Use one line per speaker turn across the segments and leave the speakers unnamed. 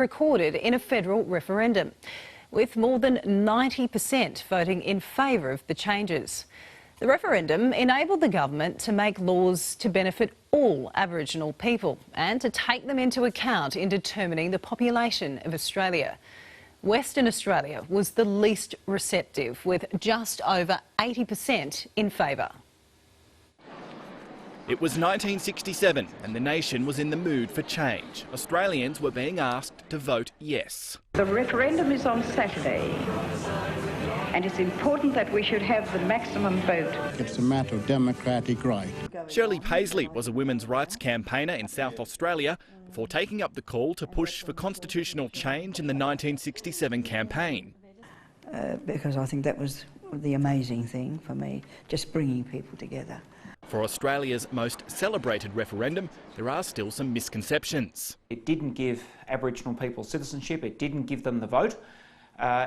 recorded in a federal referendum, with more than 90% voting in favour of the changes. The referendum enabled the government to make laws to benefit all Aboriginal people and to take them into account in determining the population of Australia. Western Australia was the least receptive, with just over 80% in favour.
It was 1967 and the nation was in the mood for change. Australians were being asked to vote yes.
The referendum is on Saturday, and it's important that we should have the maximum vote.
It's a matter of democratic right.
Shirley Paisley was a women's rights campaigner in South Australia before taking up the call to push for constitutional change in the 1967 campaign.
Because I think that was the amazing thing for me, just bringing people together.
For Australia's most celebrated referendum, there are still some misconceptions.
It didn't give Aboriginal people citizenship, it didn't give them the vote.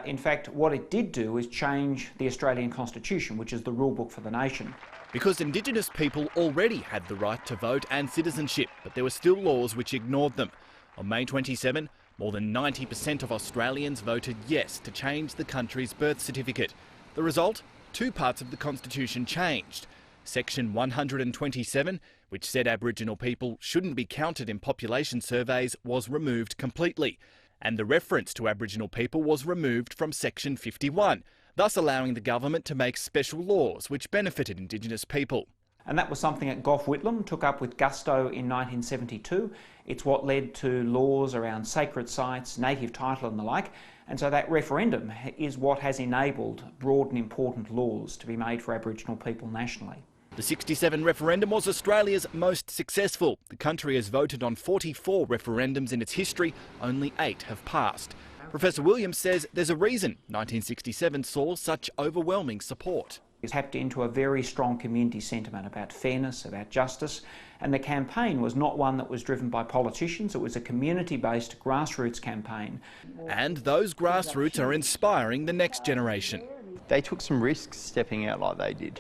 In fact, what it did do is change the Australian Constitution, which is the rule book for the nation.
Because Indigenous people already had the right to vote and citizenship, but there were still laws which ignored them. On May 27, more than 90% of Australians voted yes to change the country's birth certificate. The result? Two parts of the Constitution changed. Section 127, which said Aboriginal people shouldn't be counted in population surveys, was removed completely. And the reference to Aboriginal people was removed from Section 51, thus allowing the government to make special laws which benefited Indigenous people.
And that was something that Gough Whitlam took up with gusto in 1972. It's what led to laws around sacred sites, native title and the like. And so that referendum is what has enabled broad and important laws to be made for Aboriginal people nationally.
The 67 referendum was Australia's most successful. The country has voted on 44 referendums in its history, only 8 have passed. Professor Williams says there's a reason 1967 saw such overwhelming support.
It tapped into a very strong community sentiment about fairness, about justice, and the campaign was not one that was driven by politicians, it was a community-based grassroots campaign.
And those grassroots are inspiring the next generation.
They took some risks stepping out like they did.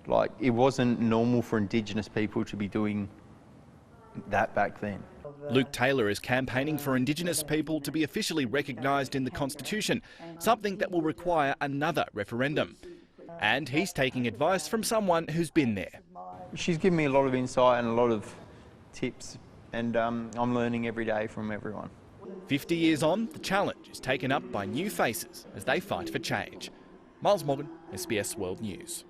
Like, it wasn't normal for Indigenous people to be doing that back then.
Luke Taylor is campaigning for Indigenous people to be officially recognised in the Constitution, something that will require another referendum. And he's taking advice from someone who's been there.
She's given me a lot of insight and a lot of tips, and I'm learning every day from everyone.
50 years on, the challenge is taken up by new faces as they fight for change. Miles Morgan, SBS World News.